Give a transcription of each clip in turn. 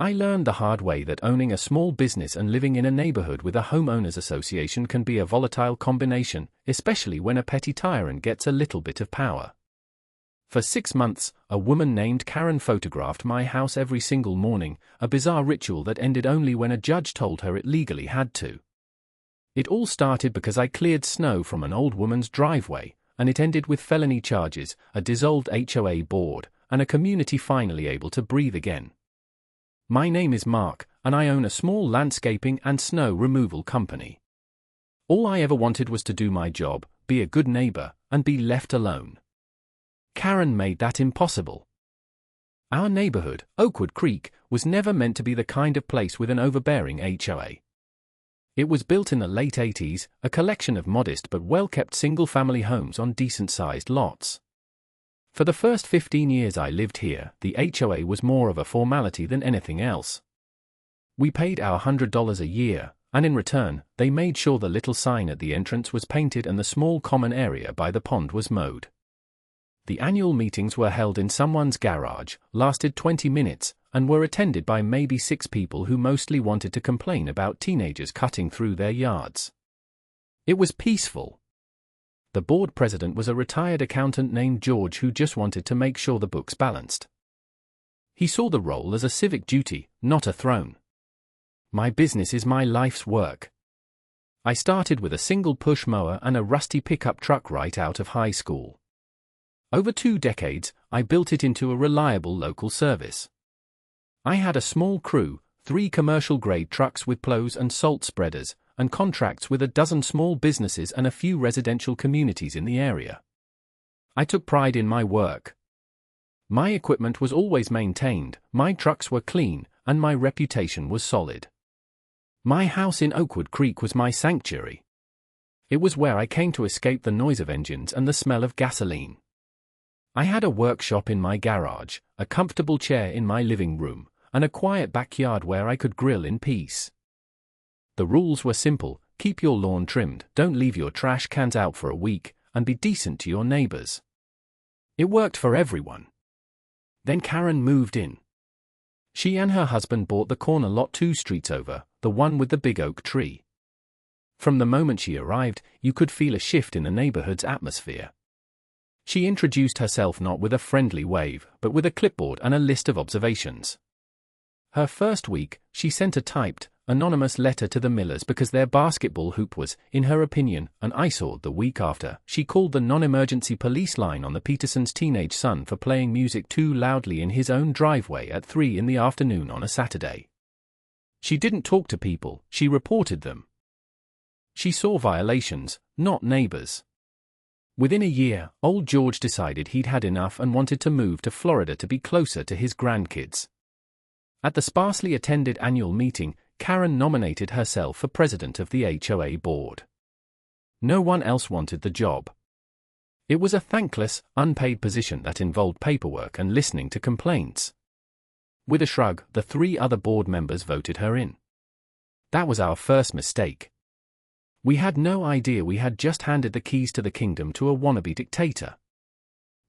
I learned the hard way that owning a small business and living in a neighborhood with a homeowners association can be a volatile combination, especially when a petty tyrant gets a little bit of power. For 6 months, a woman named Karen photographed my house every single morning, a bizarre ritual that ended only when a judge told her it legally had to. It all started because I cleared snow from an old woman's driveway, and it ended with felony charges, a dissolved HOA board, and a community finally able to breathe again. My name is Mark, and I own a small landscaping and snow removal company. All I ever wanted was to do my job, be a good neighbor, and be left alone. Karen made that impossible. Our neighborhood, Oakwood Creek, was never meant to be the kind of place with an overbearing HOA. It was built in the late 80s, a collection of modest but well-kept single-family homes on decent-sized lots. For the first 15 years I lived here, the HOA was more of a formality than anything else. We paid our $100 a year, and in return, they made sure the little sign at the entrance was painted and the small common area by the pond was mowed. The annual meetings were held in someone's garage, lasted 20 minutes, and were attended by maybe 6 people who mostly wanted to complain about teenagers cutting through their yards. It was peaceful. The board president was a retired accountant named George who just wanted to make sure the books balanced. He saw the role as a civic duty, not a throne. My business is my life's work. I started with a single push mower and a rusty pickup truck right out of high school. Over 2 decades, I built it into a reliable local service. I had a small crew, 3 commercial-grade trucks with plows and salt spreaders, and contracts with a dozen small businesses and a few residential communities in the area. I took pride in my work. My equipment was always maintained, my trucks were clean, and my reputation was solid. My house in Oakwood Creek was my sanctuary. It was where I came to escape the noise of engines and the smell of gasoline. I had a workshop in my garage, a comfortable chair in my living room, and a quiet backyard where I could grill in peace. The rules were simple: keep your lawn trimmed, don't leave your trash cans out for a week, and be decent to your neighbors. It worked for everyone. Then Karen moved in. She and her husband bought the corner lot 2 streets over, the one with the big oak tree. From the moment she arrived, you could feel a shift in the neighborhood's atmosphere. She introduced herself not with a friendly wave, but with a clipboard and a list of observations. Her first week, she sent a typed, anonymous letter to the Millers because their basketball hoop was, in her opinion, an eyesore. The week after, she called the non-emergency police line on the Petersons' teenage son for playing music too loudly in his own driveway at 3 in the afternoon on a Saturday. She didn't talk to people, she reported them. She saw violations, not neighbors. Within a year, old George decided he'd had enough and wanted to move to Florida to be closer to his grandkids. At the sparsely attended annual meeting, Karen nominated herself for president of the HOA board. No one else wanted the job. It was a thankless, unpaid position that involved paperwork and listening to complaints. With a shrug, the 3 other board members voted her in. That was our first mistake. We had no idea we had just handed the keys to the kingdom to a wannabe dictator.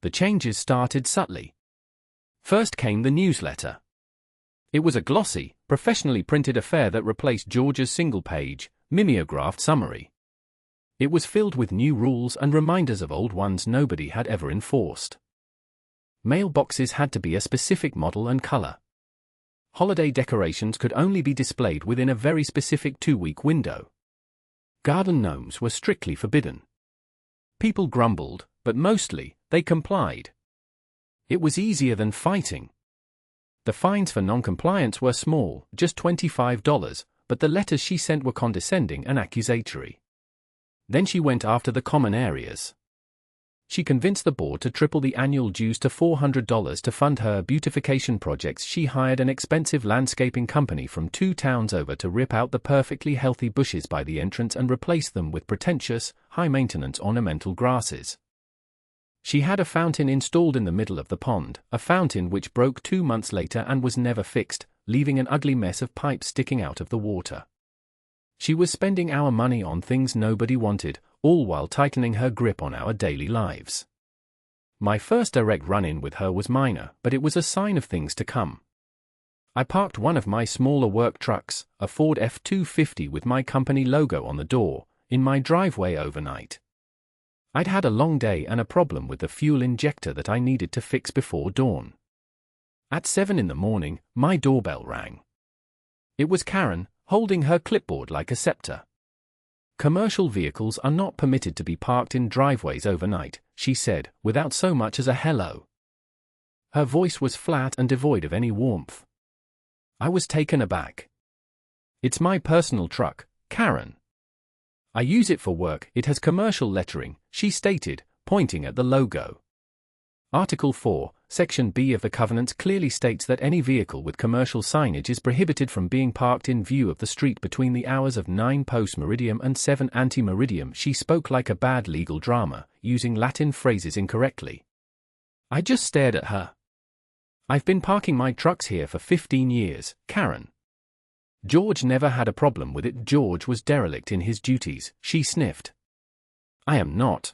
The changes started subtly. First came the newsletter. It was a glossy, professionally printed affair that replaced George's single-page, mimeographed summary. It was filled with new rules and reminders of old ones nobody had ever enforced. Mailboxes had to be a specific model and color. Holiday decorations could only be displayed within a very specific 2-week window. Garden gnomes were strictly forbidden. People grumbled, but mostly, they complied. It was easier than fighting. The fines for non-compliance were small, just $25, but the letters she sent were condescending and accusatory. Then she went after the common areas. She convinced the board to triple the annual dues to $400 to fund her beautification projects. She hired an expensive landscaping company from 2 towns over to rip out the perfectly healthy bushes by the entrance and replace them with pretentious, high-maintenance ornamental grasses. She had a fountain installed in the middle of the pond, a fountain which broke 2 months later and was never fixed, leaving an ugly mess of pipes sticking out of the water. She was spending our money on things nobody wanted, all while tightening her grip on our daily lives. My first direct run-in with her was minor, but it was a sign of things to come. I parked one of my smaller work trucks, a Ford F-250 with my company logo on the door, in my driveway overnight. I'd had a long day and a problem with the fuel injector that I needed to fix before dawn. At 7 in the morning, my doorbell rang. It was Karen, holding her clipboard like a scepter. "Commercial vehicles are not permitted to be parked in driveways overnight," she said, without so much as a hello. Her voice was flat and devoid of any warmth. I was taken aback. "It's my personal truck, Karen. I use it for work, it has commercial lettering," she stated, pointing at the logo. Article 4, Section B of the Covenant clearly states that any vehicle with commercial signage is prohibited from being parked in view of the street between the hours of 9 post-meridiem and 7 ante-meridiem. She spoke like a bad legal drama, using Latin phrases incorrectly. I just stared at her. "I've been parking my trucks here for 15 years, Karen. George never had a problem with it. George was derelict in his duties," she sniffed. "I am not.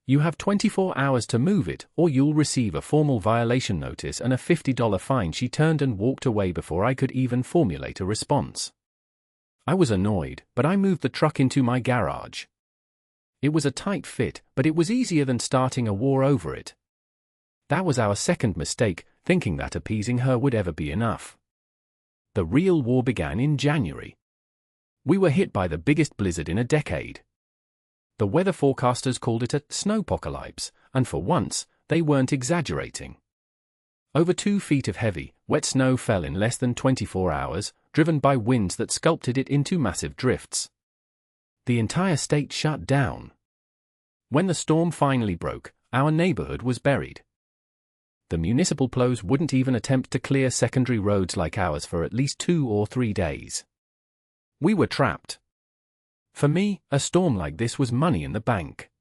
You have 24 hours to move it, or you'll receive a formal violation notice and a $50 fine." She turned and walked away before I could even formulate a response. I was annoyed, but I moved the truck into my garage. It was a tight fit, but it was easier than starting a war over it. That was our second mistake, thinking that appeasing her would ever be enough. The real war began in January. We were hit by the biggest blizzard in a decade. The weather forecasters called it a snowpocalypse, and for once, they weren't exaggerating. Over 2 feet of heavy, wet snow fell in less than 24 hours, driven by winds that sculpted it into massive drifts. The entire state shut down. When the storm finally broke, our neighborhood was buried. The municipal plows wouldn't even attempt to clear secondary roads like ours for at least 2 or 3 days. We were trapped. For me, a storm like this was money in the bank.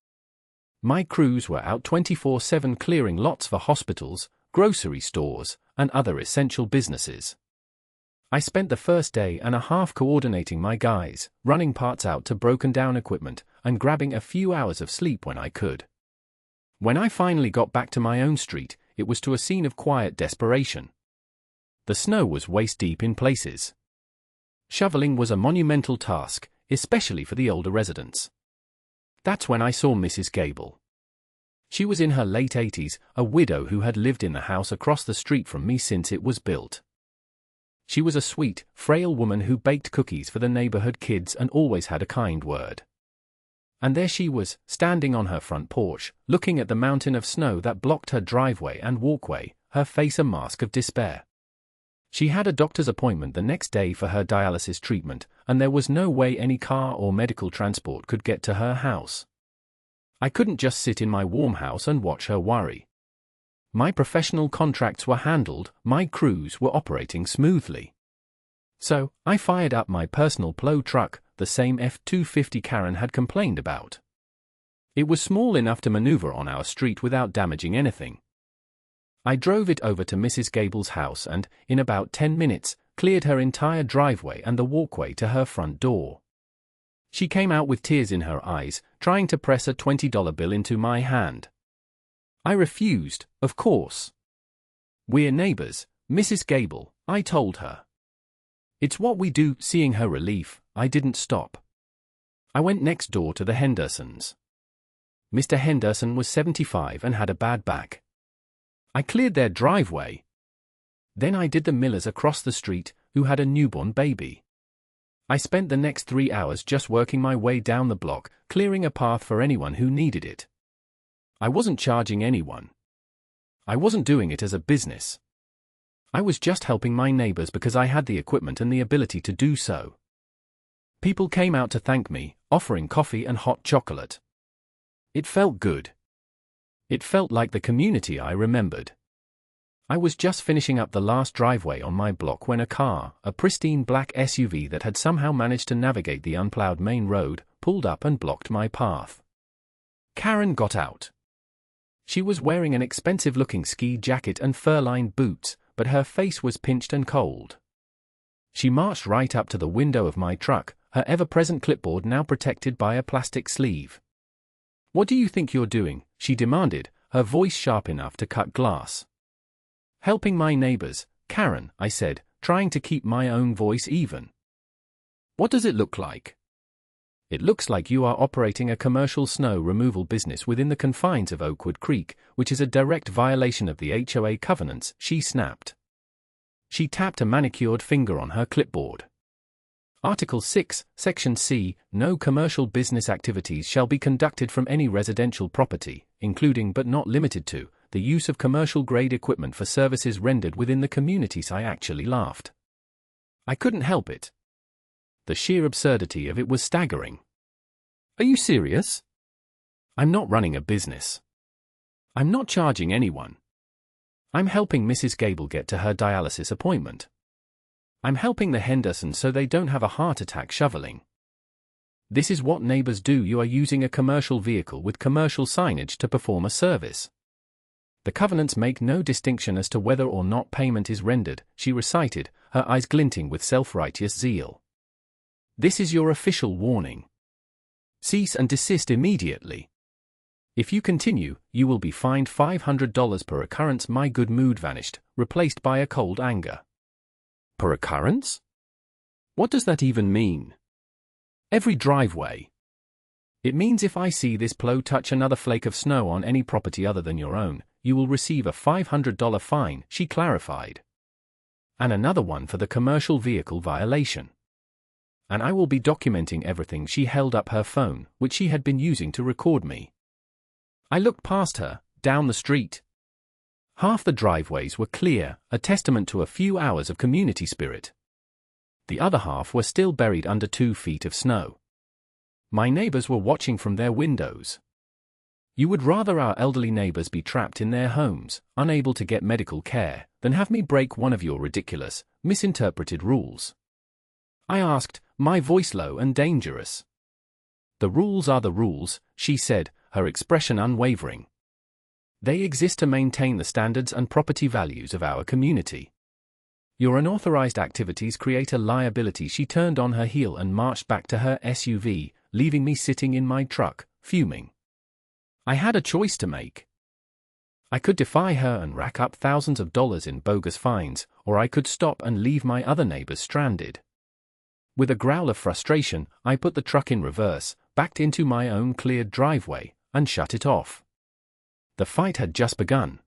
My crews were out 24/7 clearing lots for hospitals, grocery stores, and other essential businesses. I spent the first day and a half coordinating my guys, running parts out to broken-down equipment, and grabbing a few hours of sleep when I could. When I finally got back to my own street, it was to a scene of quiet desperation. The snow was waist-deep in places. Shoveling was a monumental task, especially for the older residents. That's when I saw Mrs. Gable. She was in her late 80s, a widow who had lived in the house across the street from me since it was built. She was a sweet, frail woman who baked cookies for the neighborhood kids and always had a kind word. And there she was, standing on her front porch, looking at the mountain of snow that blocked her driveway and walkway, her face a mask of despair. She had a doctor's appointment the next day for her dialysis treatment, and there was no way any car or medical transport could get to her house. I couldn't just sit in my warm house and watch her worry. My professional contracts were handled, my crews were operating smoothly. So, I fired up my personal plow truck, the same F-250 Karen had complained about. It was small enough to maneuver on our street without damaging anything. I drove it over to Mrs. Gable's house and, in about 10 minutes, cleared her entire driveway and the walkway to her front door. She came out with tears in her eyes, trying to press a $20 bill into my hand. I refused, of course. "We're neighbors, Mrs. Gable," I told her. "It's what we do." Seeing her relief, I didn't stop. I went next door to the Hendersons. Mr. Henderson was 75 and had a bad back. I cleared their driveway. Then I did the Millers across the street, who had a newborn baby. I spent the next 3 hours just working my way down the block, clearing a path for anyone who needed it. I wasn't charging anyone. I wasn't doing it as a business. I was just helping my neighbors because I had the equipment and the ability to do so. People came out to thank me, offering coffee and hot chocolate. It felt good. It felt like the community I remembered. I was just finishing up the last driveway on my block when a car, a pristine black SUV that had somehow managed to navigate the unplowed main road, pulled up and blocked my path. Karen got out. She was wearing an expensive-looking ski jacket and fur-lined boots, but her face was pinched and cold. She marched right up to the window of my truck, her ever-present clipboard now protected by a plastic sleeve. "What do you think you're doing?" she demanded, her voice sharp enough to cut glass. "Helping my neighbors," Karen, I said, trying to keep my own voice even. What does it look like? It looks like you are operating a commercial snow removal business within the confines of Oakwood Creek, which is a direct violation of the HOA covenants, she snapped. She tapped a manicured finger on her clipboard. Article 6, Section C, no commercial business activities shall be conducted from any residential property, including but not limited to, the use of commercial-grade equipment for services rendered within the communities. I actually laughed. I couldn't help it. The sheer absurdity of it was staggering. Are you serious? I'm not running a business. I'm not charging anyone. I'm helping Mrs. Gable get to her dialysis appointment. I'm helping the Hendersons so they don't have a heart attack shoveling. This is what neighbors do. You are using a commercial vehicle with commercial signage to perform a service. The covenants make no distinction as to whether or not payment is rendered, she recited, her eyes glinting with self-righteous zeal. This is your official warning. Cease and desist immediately. If you continue, you will be fined $500 per occurrence. My good mood vanished, replaced by a cold anger. Per occurrence? What does that even mean? Every driveway. It means if I see this plow touch another flake of snow on any property other than your own, you will receive a $500 fine, she clarified. And another one for the commercial vehicle violation. And I will be documenting everything. She held up her phone, which she had been using to record me. I looked past her, down the street. Half the driveways were clear, a testament to a few hours of community spirit. The other half were still buried under 2 feet of snow. My neighbors were watching from their windows. You would rather our elderly neighbors be trapped in their homes, unable to get medical care, than have me break one of your ridiculous, misinterpreted rules. I asked, my voice low and dangerous. The rules are the rules, she said, her expression unwavering. They exist to maintain the standards and property values of our community. Your unauthorized activities create a liability. She turned on her heel and marched back to her SUV, leaving me sitting in my truck, fuming. I had a choice to make. I could defy her and rack up thousands of dollars in bogus fines, or I could stop and leave my other neighbors stranded. With a growl of frustration, I put the truck in reverse, backed into my own cleared driveway, and shut it off. The fight had just begun.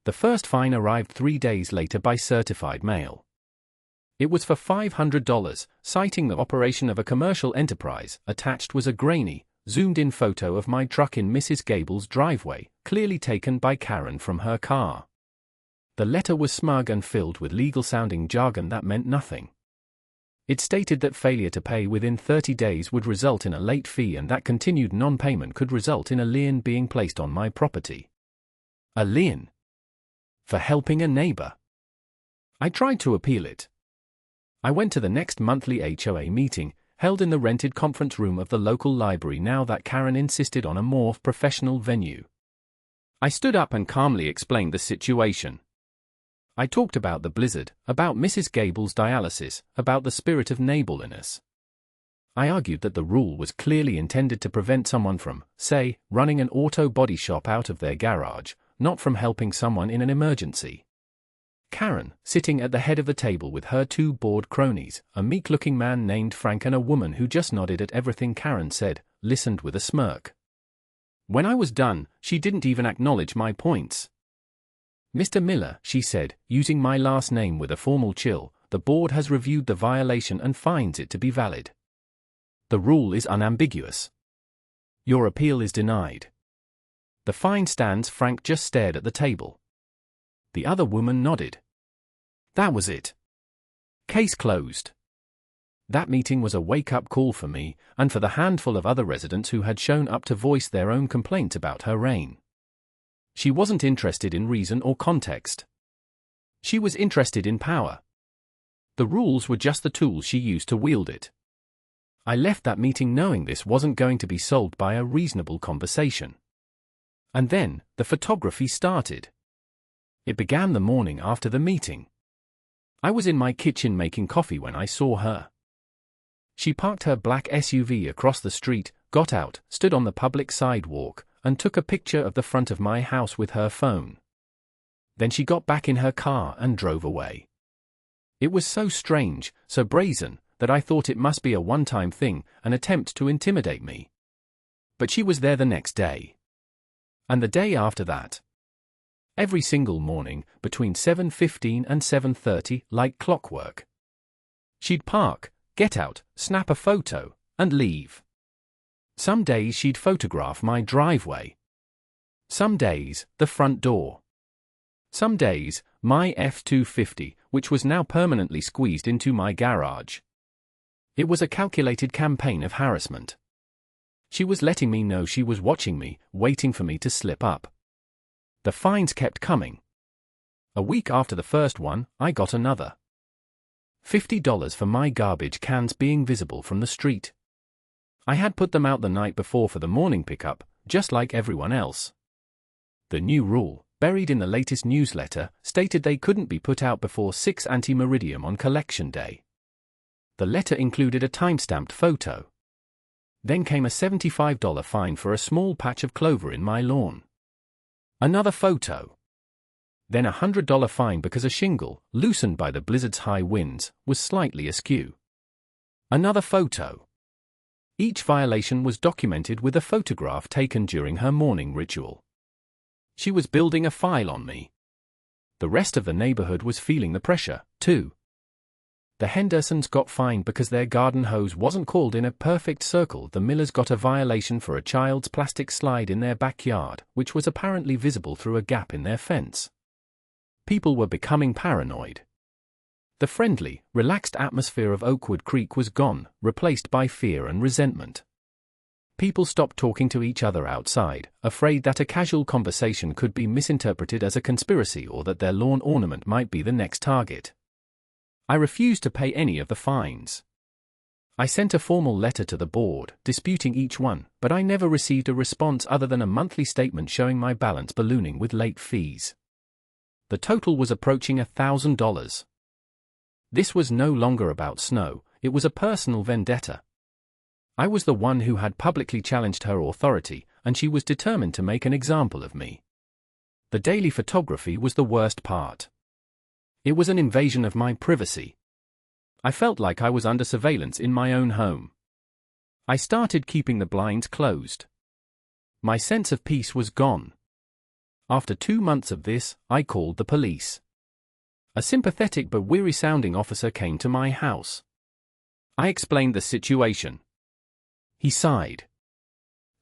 The first fine arrived 3 days later by certified mail. It was for $500, citing the operation of a commercial enterprise. Attached was a grainy, zoomed-in photo of my truck in Mrs. Gable's driveway, clearly taken by Karen from her car. The letter was smug and filled with legal-sounding jargon that meant nothing. It stated that failure to pay within 30 days would result in a late fee and that continued non-payment could result in a lien being placed on my property. A lien? For helping a neighbor. I tried to appeal it. I went to the next monthly HOA meeting, held in the rented conference room of the local library now that Karen insisted on a more professional venue. I stood up and calmly explained the situation. I talked about the blizzard, about Mrs. Gable's dialysis, about the spirit of neighborliness. I argued that the rule was clearly intended to prevent someone from, say, running an auto body shop out of their garage, not from helping someone in an emergency. Karen, sitting at the head of the table with her 2 bored cronies, a meek-looking man named Frank and a woman who just nodded at everything Karen said, listened with a smirk. When I was done, she didn't even acknowledge my points. Mr. Miller, she said, using my last name with a formal chill, the board has reviewed the violation and finds it to be valid. The rule is unambiguous. Your appeal is denied. The fine stands. Frank just stared at the table. The other woman nodded. That was it. Case closed. That meeting was a wake-up call for me, and for the handful of other residents who had shown up to voice their own complaints about her reign. She wasn't interested in reason or context. She was interested in power. The rules were just the tools she used to wield it. I left that meeting knowing this wasn't going to be solved by a reasonable conversation. And then, the photography started. It began the morning after the meeting. I was in my kitchen making coffee when I saw her. She parked her black SUV across the street, got out, stood on the public sidewalk, and took a picture of the front of my house with her phone. Then she got back in her car and drove away. It was so strange, so brazen, that I thought it must be a one-time thing, an attempt to intimidate me. But she was there the next day. And the day after that. Every single morning, between 7:15 and 7:30, like clockwork. She'd park, get out, snap a photo, and leave. Some days she'd photograph my driveway. Some days, the front door. Some days, my F-250, which was now permanently squeezed into my garage. It was a calculated campaign of harassment. She was letting me know she was watching me, waiting for me to slip up. The fines kept coming. A week after the first one, I got another. $50 for my garbage cans being visible from the street. I had put them out the night before for the morning pickup, just like everyone else. The new rule, buried in the latest newsletter, stated they couldn't be put out before 6 ante-meridium on collection day. The letter included a time-stamped photo. Then came a $75 fine for a small patch of clover in my lawn. Another photo. Then a $100 fine because a shingle, loosened by the blizzard's high winds, was slightly askew. Another photo. Each violation was documented with a photograph taken during her morning ritual. She was building a file on me. The rest of the neighborhood was feeling the pressure, too. The Hendersons got fined because their garden hose wasn't coiled in a perfect circle. The Millers got a violation for a child's plastic slide in their backyard, which was apparently visible through a gap in their fence. People were becoming paranoid. The friendly, relaxed atmosphere of Oakwood Creek was gone, replaced by fear and resentment. People stopped talking to each other outside, afraid that a casual conversation could be misinterpreted as a conspiracy or that their lawn ornament might be the next target. I refused to pay any of the fines. I sent a formal letter to the board, disputing each one, but I never received a response other than a monthly statement showing my balance ballooning with late fees. The total was approaching $1,000. This was no longer about Snow, it was a personal vendetta. I was the one who had publicly challenged her authority, and she was determined to make an example of me. The daily photography was the worst part. It was an invasion of my privacy. I felt like I was under surveillance in my own home. I started keeping the blinds closed. My sense of peace was gone. After 2 months of this, I called the police. A sympathetic but weary-sounding officer came to my house. I explained the situation. He sighed.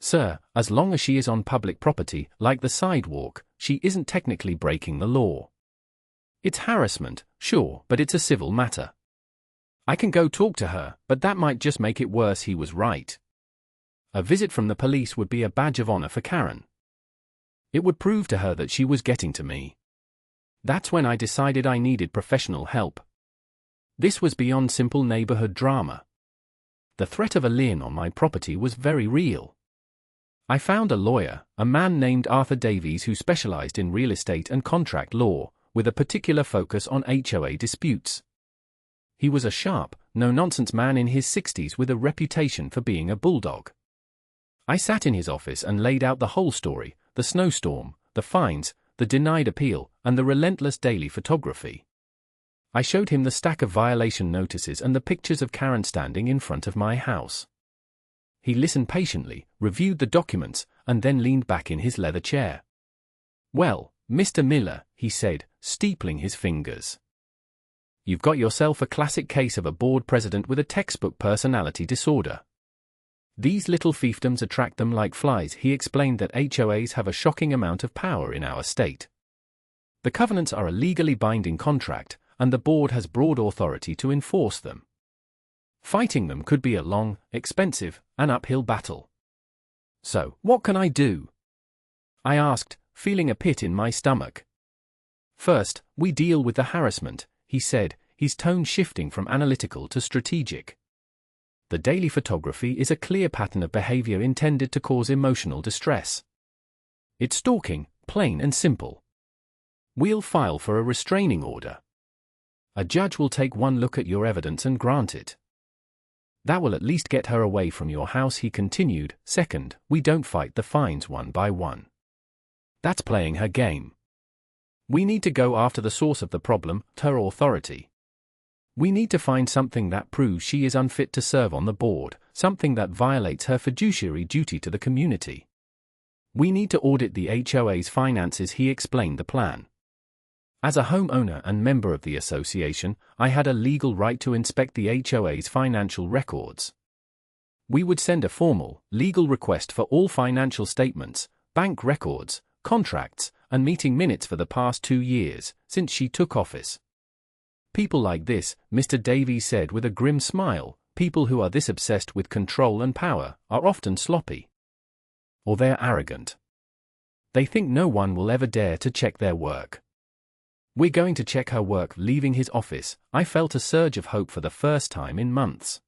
"Sir, as long as she is on public property, like the sidewalk, she isn't technically breaking the law. It's harassment, sure, but it's a civil matter. I can go talk to her, but that might just make it worse." He was right. A visit from the police would be a badge of honor for Karen. It would prove to her that she was getting to me. That's when I decided I needed professional help. This was beyond simple neighborhood drama. The threat of a lien on my property was very real. I found a lawyer, a man named Arthur Davies, who specialized in real estate and contract law, with a particular focus on HOA disputes. He was a sharp, no-nonsense man in his 60s with a reputation for being a bulldog. I sat in his office and laid out the whole story: the snowstorm, the fines, the denied appeal, and the relentless daily photography. I showed him the stack of violation notices and the pictures of Karen standing in front of my house. He listened patiently, reviewed the documents, and then leaned back in his leather chair. "Well, Mr. Miller," he said, steepling his fingers, "you've got yourself a classic case of a board president with a textbook personality disorder. These little fiefdoms attract them like flies." He explained that HOAs have a shocking amount of power in our state. The covenants are a legally binding contract, and the board has broad authority to enforce them. Fighting them could be a long, expensive, and uphill battle. "So, what can I do?" I asked, feeling a pit in my stomach. "First, we deal with the harassment," he said, his tone shifting from analytical to strategic. "The daily photography is a clear pattern of behavior intended to cause emotional distress. It's stalking, plain and simple. We'll file for a restraining order. A judge will take one look at your evidence and grant it. That will at least get her away from your house," he continued. "Second, we don't fight the fines one by one. That's playing her game. We need to go after the source of the problem, her authority. We need to find something that proves she is unfit to serve on the board, something that violates her fiduciary duty to the community. We need to audit the HOA's finances. He explained the plan. As a homeowner and member of the association, I had a legal right to inspect the HOA's financial records. We would send a formal, legal request for all financial statements, bank records, contracts, and meeting minutes for the past 2 years, since she took office. People like this, Mr. Davies said with a grim smile, people who are this obsessed with control and power, are often sloppy. Or they're arrogant. They think no one will ever dare to check their work. We're going to check her work. Leaving his office, I felt a surge of hope for the first time in months.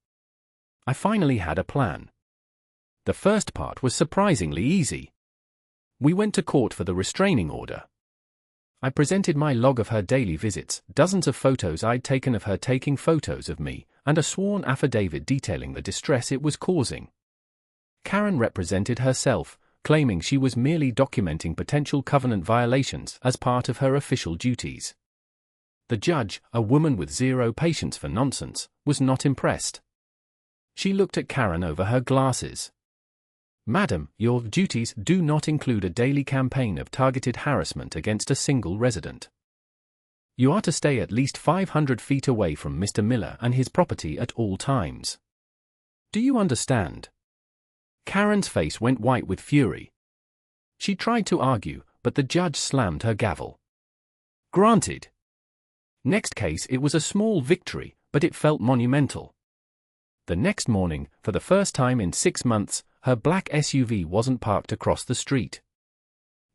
I finally had a plan. The first part was surprisingly easy. We went to court for the restraining order. I presented my log of her daily visits, dozens of photos I'd taken of her taking photos of me, and a sworn affidavit detailing the distress it was causing. Karen represented herself, claiming she was merely documenting potential covenant violations as part of her official duties. The judge, a woman with zero patience for nonsense, was not impressed. She looked at Karen over her glasses. "Madam, your duties do not include a daily campaign of targeted harassment against a single resident. You are to stay at least 500 feet away from Mr. Miller and his property at all times. Do you understand?" Karen's face went white with fury. She tried to argue, but the judge slammed her gavel. "Granted." Next case, it was a small victory, but it felt monumental. The next morning, for the first time in 6 months, her black SUV wasn't parked across the street.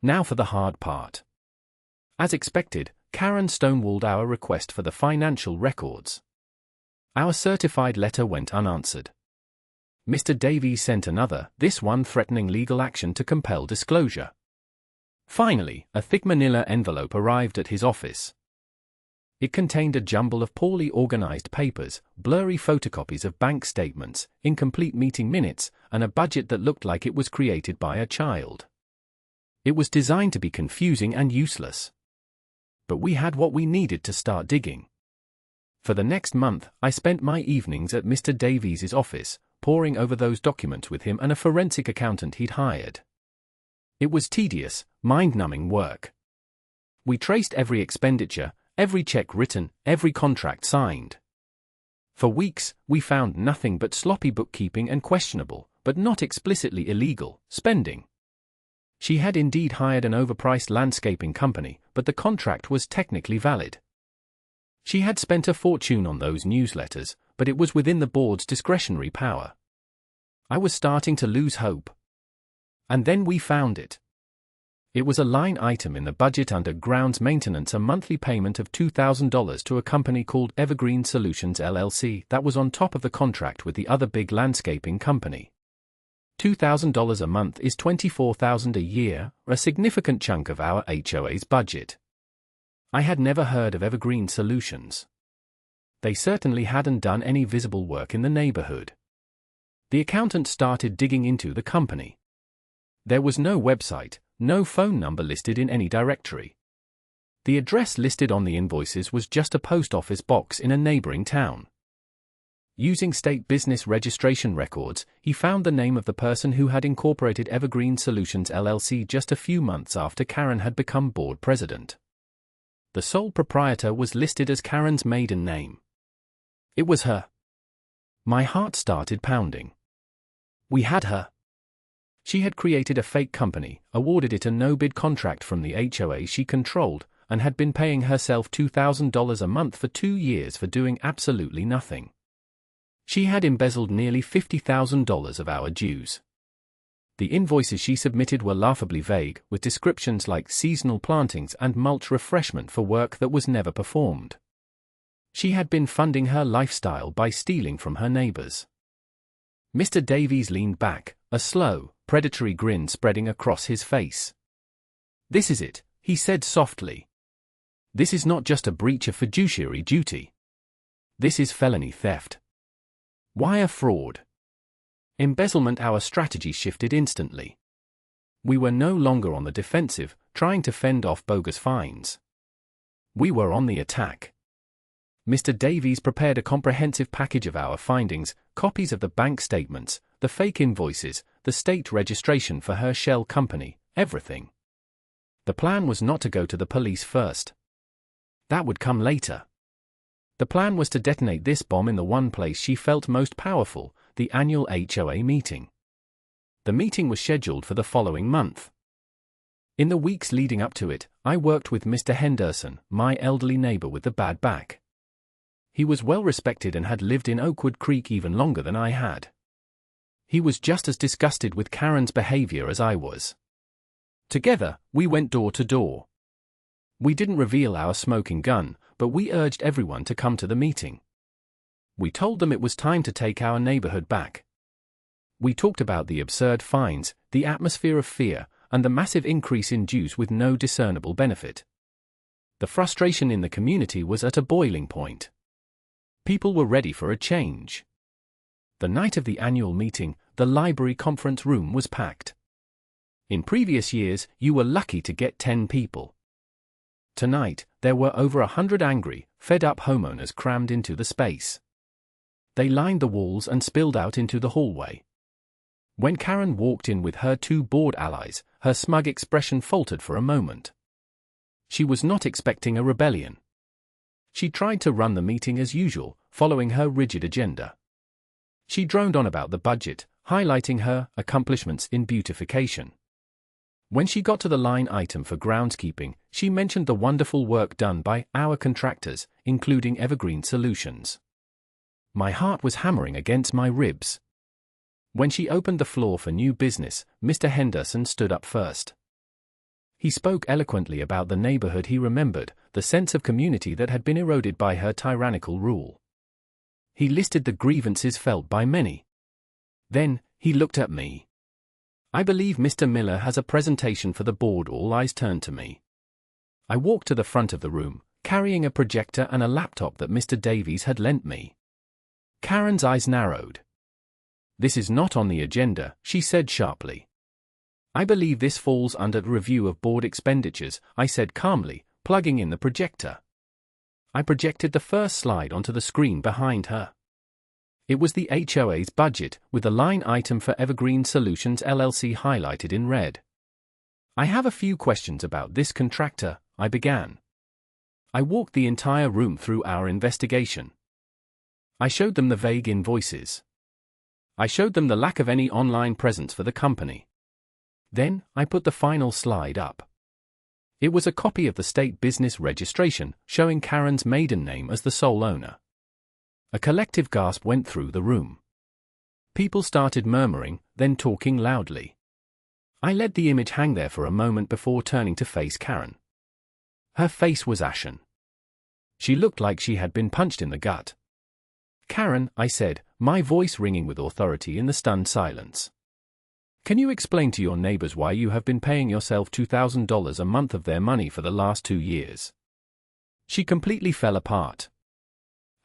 Now for the hard part. As expected, Karen stonewalled our request for the financial records. Our certified letter went unanswered. Mr. Davies sent another, this one threatening legal action to compel disclosure. Finally, a thick manila envelope arrived at his office. It contained a jumble of poorly organized papers, blurry photocopies of bank statements, incomplete meeting minutes, and a budget that looked like it was created by a child. It was designed to be confusing and useless. But we had what we needed to start digging. For the next month, I spent my evenings at Mr. Davies' office, poring over those documents with him and a forensic accountant he'd hired. It was tedious, mind-numbing work. We traced every expenditure, every check written, every contract signed. For weeks, we found nothing but sloppy bookkeeping and questionable, but not explicitly illegal, spending. She had indeed hired an overpriced landscaping company, but the contract was technically valid. She had spent a fortune on those newsletters, but it was within the board's discretionary power. I was starting to lose hope. And then we found it. It was a line item in the budget under grounds maintenance, a monthly payment of $2,000 to a company called Evergreen Solutions LLC that was on top of the contract with the other big landscaping company. $2,000 a month is $24,000 a year, a significant chunk of our HOA's budget. I had never heard of Evergreen Solutions. They certainly hadn't done any visible work in the neighborhood. The accountant started digging into the company. There was no website, no phone number listed in any directory. The address listed on the invoices was just a post office box in a neighboring town. Using state business registration records, he found the name of the person who had incorporated Evergreen Solutions LLC just a few months after Karen had become board president. The sole proprietor was listed as Karen's maiden name. It was her. My heart started pounding. We had her. She had created a fake company, awarded it a no-bid contract from the HOA she controlled, and had been paying herself $2,000 a month for 2 years for doing absolutely nothing. She had embezzled nearly $50,000 of our dues. The invoices she submitted were laughably vague, with descriptions like seasonal plantings and mulch refreshment for work that was never performed. She had been funding her lifestyle by stealing from her neighbors. Mr. Davies leaned back, a slow, predatory grin spreading across his face. "This is it," he said softly. "This is not just a breach of fiduciary duty. This is felony theft. Wire fraud. Embezzlement." Our strategy shifted instantly. We were no longer on the defensive, trying to fend off bogus fines. We were on the attack. Mr. Davies prepared a comprehensive package of our findings, copies of the bank statements, the fake invoices, the state registration for her shell company, everything. The plan was not to go to the police first. That would come later. The plan was to detonate this bomb in the one place she felt most powerful, the annual HOA meeting. The meeting was scheduled for the following month. In the weeks leading up to it, I worked with Mr. Henderson, my elderly neighbor with the bad back. He was well respected and had lived in Oakwood Creek even longer than I had. He was just as disgusted with Karen's behavior as I was. Together, we went door to door. We didn't reveal our smoking gun, but we urged everyone to come to the meeting. We told them it was time to take our neighborhood back. We talked about the absurd fines, the atmosphere of fear, and the massive increase in dues with no discernible benefit. The frustration in the community was at a boiling point. People were ready for a change. The night of the annual meeting, the library conference room was packed. In previous years, you were lucky to get 10 people. Tonight, there were over 100 angry, fed-up homeowners crammed into the space. They lined the walls and spilled out into the hallway. When Karen walked in with her two bored allies, her smug expression faltered for a moment. She was not expecting a rebellion. She tried to run the meeting as usual, following her rigid agenda. She droned on about the budget, highlighting her accomplishments in beautification. When she got to the line item for groundskeeping, she mentioned the wonderful work done by our contractors, including Evergreen Solutions. My heart was hammering against my ribs. When she opened the floor for new business, Mr. Henderson stood up first. He spoke eloquently about the neighborhood he remembered, the sense of community that had been eroded by her tyrannical rule. He listed the grievances felt by many. Then, he looked at me. I believe Mr. Miller has a presentation for the board. All eyes turned to me. I walked to the front of the room, carrying a projector and a laptop that Mr. Davies had lent me. Karen's eyes narrowed. "This is not on the agenda," she said sharply. "I believe this falls under review of board expenditures," I said calmly, plugging in the projector. I projected the first slide onto the screen behind her. It was the HOA's budget, with the line item for Evergreen Solutions LLC highlighted in red. "I have a few questions about this contractor," I began. I walked the entire room through our investigation. I showed them the vague invoices. I showed them the lack of any online presence for the company. Then, I put the final slide up. It was a copy of the state business registration, showing Karen's maiden name as the sole owner. A collective gasp went through the room. People started murmuring, then talking loudly. I let the image hang there for a moment before turning to face Karen. Her face was ashen. She looked like she had been punched in the gut. "Karen," I said, my voice ringing with authority in the stunned silence. "Can you explain to your neighbors why you have been paying yourself $2,000 a month of their money for the last 2 years?" She completely fell apart.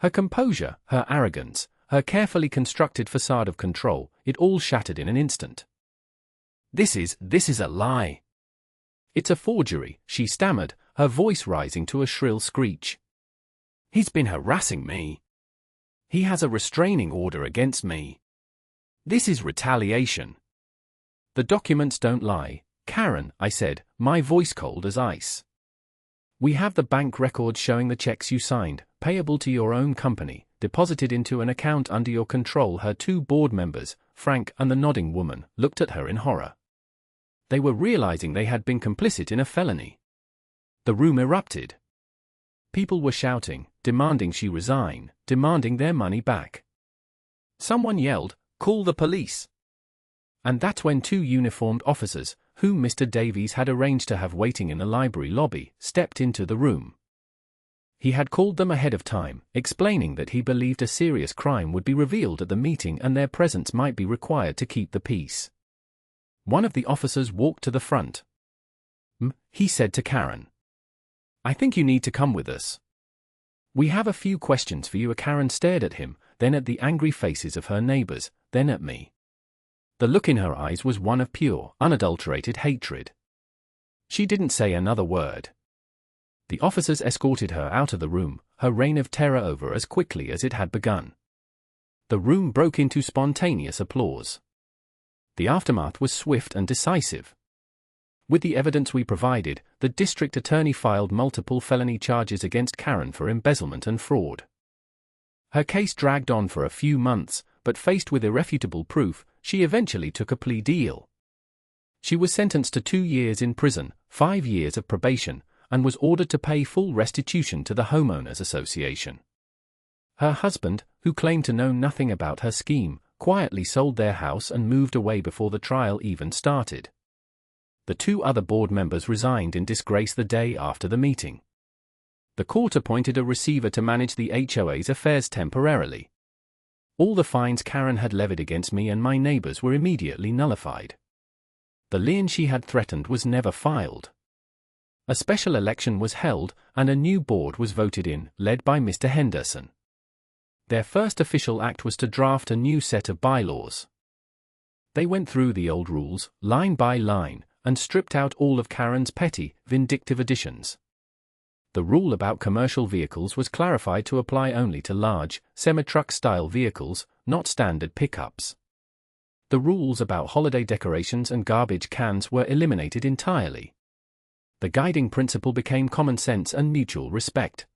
Her composure, her arrogance, her carefully constructed facade of control, it all shattered in an instant. This is a lie. It's a forgery," she stammered, her voice rising to a shrill screech. "He's been harassing me. He has a restraining order against me. This is retaliation." "The documents don't lie, Karen," I said, my voice cold as ice. "We have the bank records showing the checks you signed, payable to your own company, deposited into an account under your control." Her two board members, Frank and the nodding woman, looked at her in horror. They were realizing they had been complicit in a felony. The room erupted. People were shouting, demanding she resign, demanding their money back. Someone yelled, "Call the police!" And that's when 2 uniformed officers, whom Mr. Davies had arranged to have waiting in the library lobby, stepped into the room. He had called them ahead of time, explaining that he believed a serious crime would be revealed at the meeting and their presence might be required to keep the peace. One of the officers walked to the front. He said to Karen, "I think you need to come with us. We have a few questions for you." Karen stared at him, then at the angry faces of her neighbors, then at me. The look in her eyes was one of pure, unadulterated hatred. She didn't say another word. The officers escorted her out of the room, her reign of terror over as quickly as it had begun. The room broke into spontaneous applause. The aftermath was swift and decisive. With the evidence we provided, the district attorney filed multiple felony charges against Karen for embezzlement and fraud. Her case dragged on for a few months, but faced with irrefutable proof, she eventually took a plea deal. She was sentenced to 2 years in prison, 5 years of probation, and was ordered to pay full restitution to the Homeowners Association. Her husband, who claimed to know nothing about her scheme, quietly sold their house and moved away before the trial even started. The 2 other board members resigned in disgrace the day after the meeting. The court appointed a receiver to manage the HOA's affairs temporarily. All the fines Karen had levied against me and my neighbors were immediately nullified. The lien she had threatened was never filed. A special election was held, and a new board was voted in, led by Mr. Henderson. Their first official act was to draft a new set of bylaws. They went through the old rules, line by line, and stripped out all of Karen's petty, vindictive additions. The rule about commercial vehicles was clarified to apply only to large, semi-truck-style vehicles, not standard pickups. The rules about holiday decorations and garbage cans were eliminated entirely. The guiding principle became common sense and mutual respect.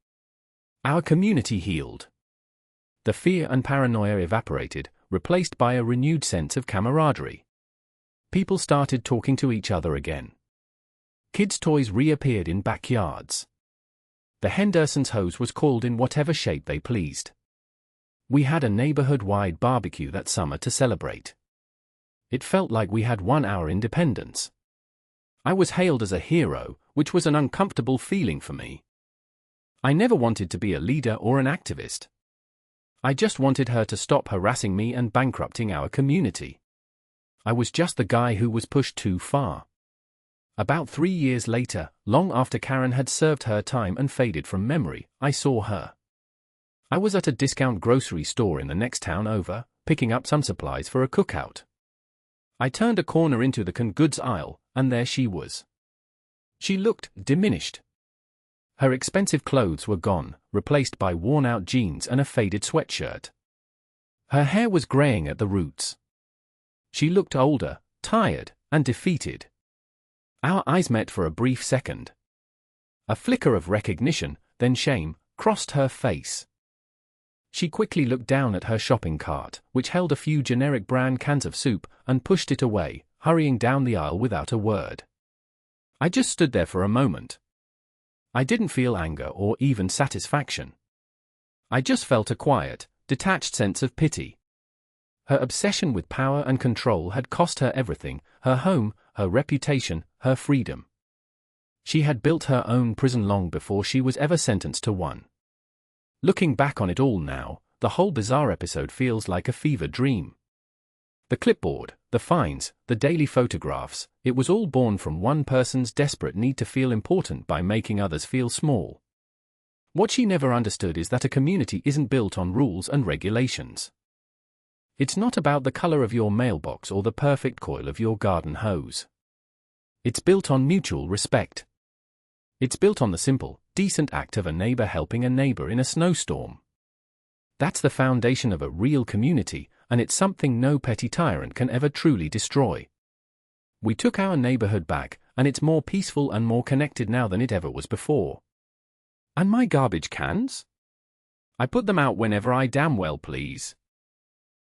Our community healed. The fear and paranoia evaporated, replaced by a renewed sense of camaraderie. People started talking to each other again. Kids' toys reappeared in backyards. The Hendersons' hose was called in whatever shape they pleased. We had a neighborhood-wide barbecue that summer to celebrate. It felt like we had won our independence. I was hailed as a hero, which was an uncomfortable feeling for me. I never wanted to be a leader or an activist. I just wanted her to stop harassing me and bankrupting our community. I was just the guy who was pushed too far. About 3 years later, long after Karen had served her time and faded from memory, I saw her. I was at a discount grocery store in the next town over, picking up some supplies for a cookout. I turned a corner into the canned goods aisle, and there she was. She looked diminished. Her expensive clothes were gone, replaced by worn-out jeans and a faded sweatshirt. Her hair was graying at the roots. She looked older, tired, and defeated. Our eyes met for a brief second. A flicker of recognition, then shame, crossed her face. She quickly looked down at her shopping cart, which held a few generic brand cans of soup, and pushed it away, hurrying down the aisle without a word. I just stood there for a moment. I didn't feel anger or even satisfaction. I just felt a quiet, detached sense of pity. Her obsession with power and control had cost her everything: her home, her reputation, her freedom. She had built her own prison long before she was ever sentenced to one. Looking back on it all now, the whole bizarre episode feels like a fever dream. The clipboard, the fines, the daily photographs, it was all born from one person's desperate need to feel important by making others feel small. What she never understood is that a community isn't built on rules and regulations. It's not about the color of your mailbox or the perfect coil of your garden hose. It's built on mutual respect. It's built on the simple, decent act of a neighbor helping a neighbor in a snowstorm. That's the foundation of a real community, and it's something no petty tyrant can ever truly destroy. We took our neighborhood back, and it's more peaceful and more connected now than it ever was before. And my garbage cans? I put them out whenever I damn well please.